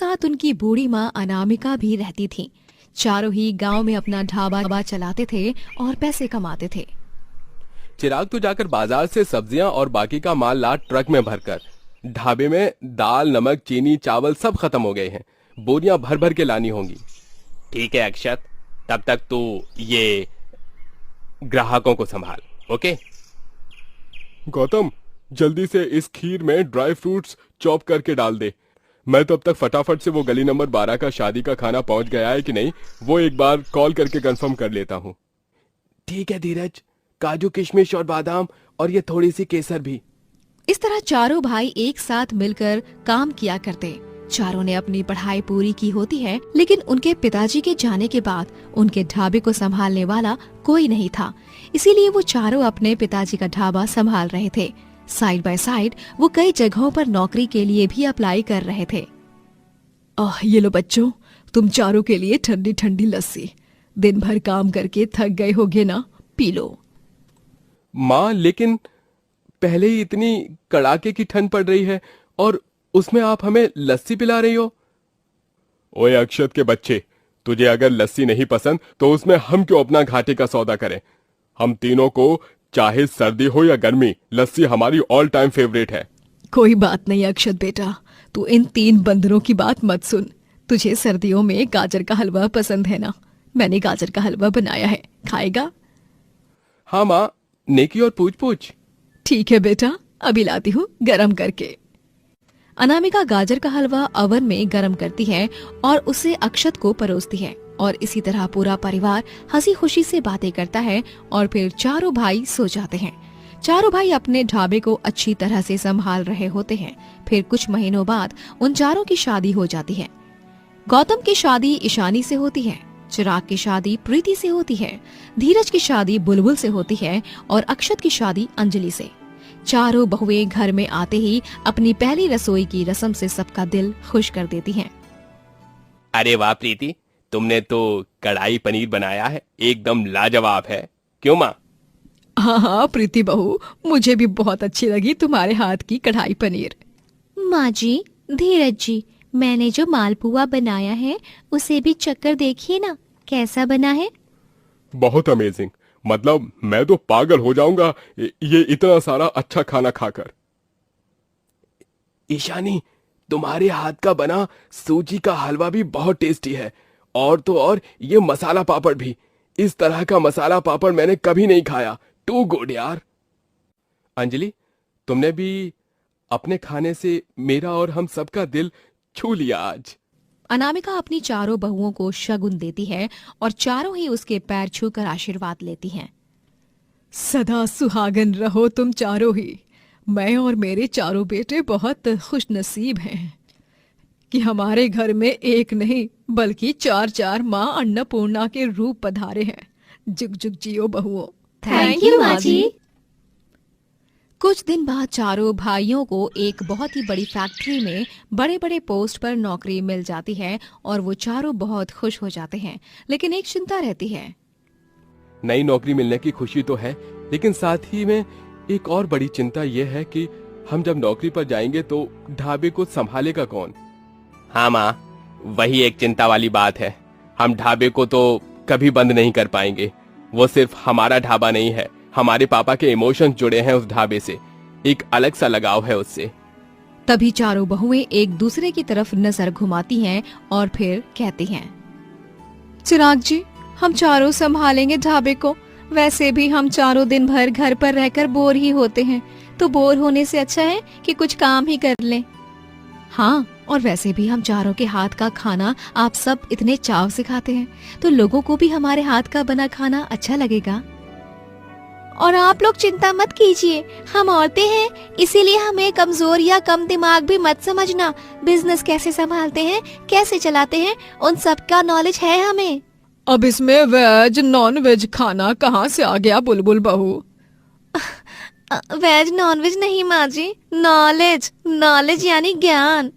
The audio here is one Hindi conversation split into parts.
साथ उनकी बूढ़ी माँ अनामिका भी रहती थी। चारों ही गांव में अपना ढाबा चलाते थे और पैसे कमाते थे। चिराग तो जाकर बाजार से सब्जियां और बाकी का माल ला ट्रक में भरकर। ढाबे में दाल, नमक, चीनी, चावल सब खत्म हो गए हैं। बोरियां भर भर के लानी होंगी। ठीक है अक्षत, तब तक तू ये ग्राहकों को संभाल। ओके गौतम, जल्दी से इस खीर में ड्राई फ्रूट्स चॉप करके डाल दे। मैं तब तक फटाफट से वो गली नंबर 12 का शादी का खाना पहुंच गया है कि नहीं वो एक बार कॉल करके कंफर्म कर लेता हूँ। ठीक है धीरज, काजू, किशमिश और बादाम और ये थोड़ी सी केसर भी। इस तरह चारों भाई एक साथ मिलकर काम किया करते। चारों ने अपनी पढ़ाई पूरी की होती है, लेकिन उनके पिताजी के जाने के बाद उनके ढाबे को संभालने वाला कोई नहीं था। इसीलिए वो चारों अपने पिताजी का ढाबा संभाल रहे थे। साइड बाय साइड वो कई जगहों पर नौकरी के लिए भी अप्लाई कर रहे थे। ये लो बच्चों, तुम चारों के लिए ठंडी ठंडी लस्सी। दिन भर काम करके थक गए होगे ना, पी लो। माँ, लेकिन पहले ही इतनी कड़ाके की ठंड पड़ रही है और उसमें आप हमें लस्सी पिला रही हो। ओए अक्षत के बच्चे, तुझे अगर लस्सी नहीं पसंद तो उसमें हम क्यों अपना घाटे का सौदा करें। हम तीनों को चाहे सर्दी हो या गर्मी, लस्सी हमारी ऑल टाइम फेवरेट है। कोई बात नहीं अक्षत बेटा, तू इन 3 बंदरों की बात मत सुन। तुझे सर्दियों में गाजर का हलवा पसंद है ना? मैंने गाजर का हलवा बनाया है, खाएगा? हाँ माँ, नेकी और पूछ पूछ। ठीक है बेटा, अभी लाती हूँ गरम करके। अनामिका गाजर का हलवा ओवन में गरम करती है और उसे अक्षत को परोसती है और इसी तरह पूरा परिवार हंसी खुशी से बातें करता है और फिर चारों भाई सो जाते हैं। चारों भाई अपने ढाबे को अच्छी तरह से संभाल रहे होते हैं। फिर कुछ महीनों बाद उन चारों की शादी हो जाती है। गौतम की शादी ईशानी से होती है, चिराग की शादी प्रीति से होती है, धीरज की शादी बुलबुल से होती है और अक्षत की शादी अंजलि से। चारों बहुएं घर में आते ही अपनी पहली रसोई की रस्म से सबका दिल खुश कर देती हैं। अरे वाह प्रीति, तुमने तो कढ़ाई पनीर बनाया है, एकदम लाजवाब है। क्यों माँ? हाँ प्रीति बहू, मुझे भी बहुत अच्छी लगी तुम्हारे हाथ की कढ़ाई पनीर। माँ जी, धीरज जी, मैंने जो मालपुआ बनाया है उसे भी चक्कर देखिए ना, कैसा बना है। बहुत अमेजिंग, मतलब मैं तो पागल हो जाऊंगा ये इतना सारा अच्छा खाना खाकर। ईशानी, तुम्हारे हाथ का बना सूजी का हलवा भी बहुत टेस्टी है, और तो और ये मसाला पापड़ भी। इस तरह का मसाला पापड़ मैंने कभी नहीं खाया। टू गुड यार। अंजलि, तुमने भी अपने खाने से मेरा और हम सबका दिल छू लिया आज। अनामिका अपनी चारों बहुओं को शगुन देती है और चारों ही उसके पैर छूकर आशीर्वाद लेती हैं। सदा सुहागन रहो तुम चारों ही। मैं और मेरे चारों बेटे बहुत खुशनसीब हैं कि हमारे घर में एक नहीं बल्कि 4 माँ अन्नपूर्णा के रूप पधारे हैं। जुग जुग जियो बहुओं। थैंक यू माँ जी। कुछ दिन बाद चारों भाइयों को एक बहुत ही बड़ी फैक्ट्री में बड़े बड़े पोस्ट पर नौकरी मिल जाती है और वो चारों बहुत खुश हो जाते हैं। लेकिन एक चिंता रहती है। नई नौकरी मिलने की खुशी तो है, लेकिन साथ ही में एक और बड़ी चिंता यह है कि हम जब नौकरी पर जाएंगे तो ढाबे को संभालेगा कौन। हाँ माँ, वही एक चिंता वाली बात है। हम ढाबे को तो कभी बंद नहीं कर पाएंगे। वो सिर्फ हमारा ढाबा नहीं है, हमारे पापा के इमोशंस जुड़े हैं उस ढाबे से। एक अलग सा लगाव है उससे। तभी चारों बहुएं एक दूसरे की तरफ नजर घुमाती हैं और फिर कहती हैं, चिराग जी, हम चारों संभालेंगे ढाबे को। वैसे भी हम चारों दिन भर घर पर रहकर बोर ही होते हैं, तो बोर होने से अच्छा है कि कुछ काम ही कर लें। हाँ, और वैसे भी हम चारों के हाथ का खाना आप सब इतने चाव से खाते हैं, तो लोगों को भी हमारे हाथ का बना खाना अच्छा लगेगा। और आप लोग चिंता मत कीजिए, हम औरतें हैं, इसीलिए हमें कमजोर या कम दिमाग भी मत समझना। बिजनेस कैसे संभालते हैं, कैसे चलाते हैं, उन सब का नॉलेज है हमें। अब इसमें वेज नॉन वेज खाना कहाँ से आ गया बुलबुल बहू? वेज नॉन वेज नहीं माँ जी, नॉलेज। नॉलेज यानी ज्ञान।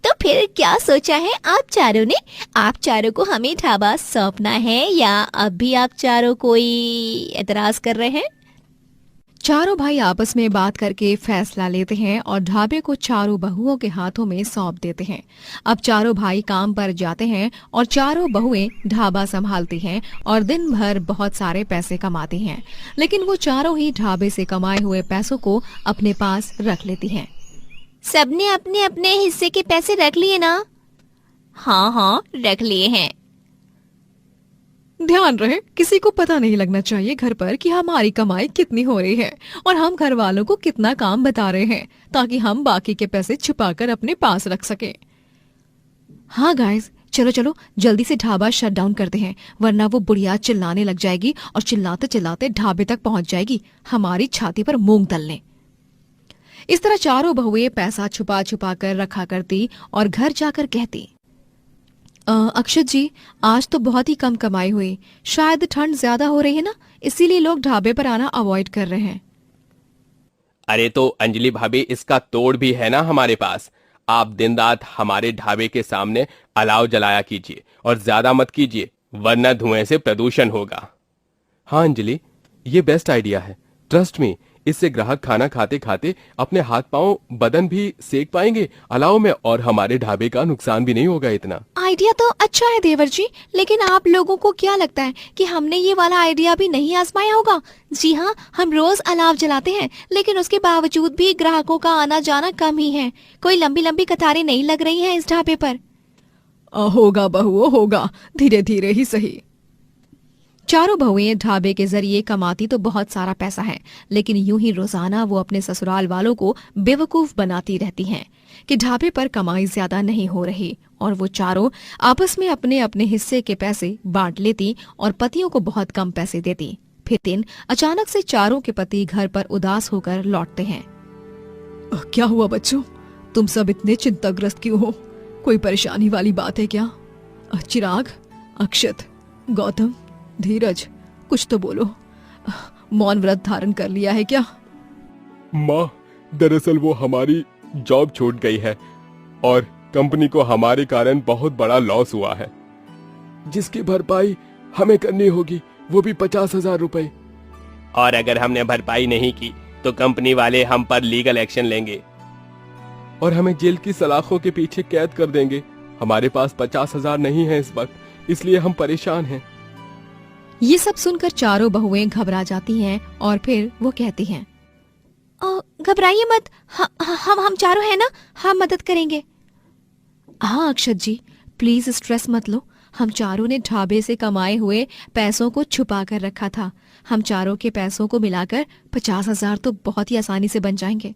तो फिर क्या सोचा है आप चारों ने? आप चारों को हमें ढाबा सौंपना है या अब भी आप चारों कोई एतराज कर रहे हैं? चारों भाई आपस में बात करके फैसला लेते हैं और ढाबे को चारों बहुओं के हाथों में सौंप देते हैं। अब चारों भाई काम पर जाते हैं और चारों बहुएं ढाबा संभालती हैं और दिन भर बहुत सारे पैसे कमाती हैं, लेकिन वो चारों ही ढाबे से कमाए हुए पैसों को अपने पास रख लेती हैं। सबने अपने अपने हिस्से के पैसे रख लिए ना? हाँ हाँ, रख लिए हैं। ध्यान रहे, किसी को पता नहीं लगना चाहिए घर पर कि हमारी कमाई कितनी हो रही है और हम घर वालों को कितना काम बता रहे हैं, ताकि हम बाकी के पैसे छुपाकर अपने पास रख सके। हाँ गाइस, चलो चलो जल्दी से ढाबा शट डाउन करते हैं, वरना वो बुढ़िया चिल्लाने लग जाएगी और चिल्लाते चिल्लाते ढाबे तक पहुंच जाएगी, हमारी छाती पर मूंग तलने। इस तरह चारों बहुएं पैसा छुपा छुपा कर रखा करती और घर जाकर कहती, अक्षत जी, आज तो बहुत ही कम कमाई हुई, शायद ठंड ज्यादा हो रही है ना, इसीलिए लोग ढाबे पर आना अवॉइड कर रहे हैं। अरे तो अंजलि भाभी, इसका तोड़ भी है ना हमारे पास। आप दिन रात हमारे ढाबे के सामने अलाव जलाया कीजिए और ज्यादा मत कीजिए, वरना धुएं से प्रदूषण होगा। हाँ अंजलि, ये बेस्ट आइडिया है। ट्रस्ट मी, इससे ग्राहक खाना खाते खाते अपने हाथ पांव बदन भी सेक पाएंगे अलाव में, और हमारे ढाबे का नुकसान भी नहीं होगा इतना। आइडिया तो अच्छा है देवर जी, लेकिन आप लोगों को क्या लगता है कि हमने ये वाला आइडिया भी नहीं आजमाया होगा? जी हाँ, हम रोज अलाव जलाते हैं, लेकिन उसके बावजूद भी ग्राहकों का आना जाना कम ही है। कोई लंबी लंबी कतारें नहीं लग रही हैं इस ढाबे पर। होगा बहुओं, होगा, धीरे धीरे ही सही। चारों बहुएं ढाबे के जरिए कमाती तो बहुत सारा पैसा है, लेकिन यूं ही रोजाना वो अपने ससुराल वालों को बेवकूफ बनाती रहती हैं कि ढाबे पर कमाई ज्यादा नहीं हो रही, और वो चारों आपस में अपने अपने हिस्से के पैसे बांट लेती और पतियों को बहुत कम पैसे देती। फिर दिन अचानक से चारों के पति घर पर उदास होकर लौटते हैं। क्या हुआ बच्चों, तुम सब इतने चिंताग्रस्त क्यों हो? कोई परेशानी वाली बात है क्या? चिराग, अक्षत, गौतम, धीरज, कुछ तो बोलो। मौन व्रत धारण कर लिया है क्या? माँ, दरअसल वो हमारी जॉब छूट गई है और कंपनी को हमारे कारण बहुत बड़ा लॉस हुआ है, जिसकी भरपाई हमें करनी होगी, वो भी 50,000 रुपए। और अगर हमने भरपाई नहीं की तो कंपनी वाले हम पर लीगल एक्शन लेंगे और हमें जेल की सलाखों के पीछे कैद कर देंगे। हमारे पास 50,000 नहीं है इस वक्त, इसलिए हम परेशान हैं। ये सब सुनकर चारों बहुएं घबरा जाती हैं और फिर वो कहती हैं, घबराइए मत, हम चारों हैं ना, हम मदद करेंगे। हाँ अक्षत जी, प्लीज स्ट्रेस मत लो, हम चारों ने ढाबे से कमाए हुए पैसों को छुपा कर रखा था। हम चारों के पैसों को मिलाकर 50,000 तो बहुत ही आसानी से बन जाएंगे।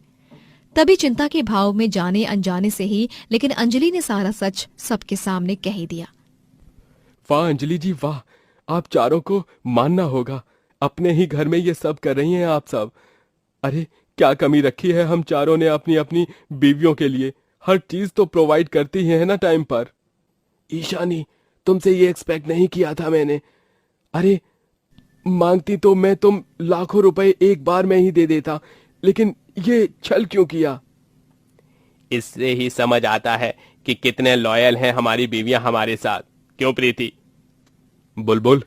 तभी चिंता के भाव में जाने अनजाने से ही, लेकिन अंजलि ने सारा सच सबके सामने कह ही दिया। वाह अंजलि जी वाह, आप चारों को मानना होगा, अपने ही घर में ये सब कर रही हैं आप सब। अरे क्या कमी रखी है हम चारों ने अपनी अपनी बीवियों के लिए, हर चीज तो प्रोवाइड करती ही है ना टाइम पर। ईशानी, तुमसे ये एक्सपेक्ट नहीं किया था मैंने। अरे मांगती तो मैं तुम लाखों रुपए एक बार में ही दे देता, लेकिन ये छल क्यों किया? इससे ही समझ आता है कि कितने लॉयल हैं हमारी बीवियां हमारे साथ। क्यों प्रीति? बुलबुल,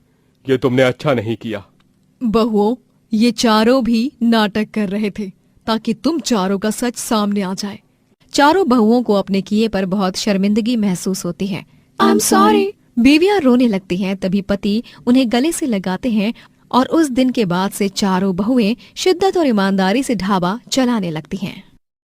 ये तुमने अच्छा नहीं किया। बहुओं, ये चारों भी नाटक कर रहे थे ताकि तुम चारों का सच सामने आ जाए। चारों बहुओं को अपने किए पर बहुत शर्मिंदगी महसूस होती है। I am sorry. बीवियां रोने लगती हैं, तभी पति उन्हें गले से लगाते हैं और उस दिन के बाद से चारों बहुएं शिद्दत और ईमानदारी से ढाबा चलाने लगती हैं।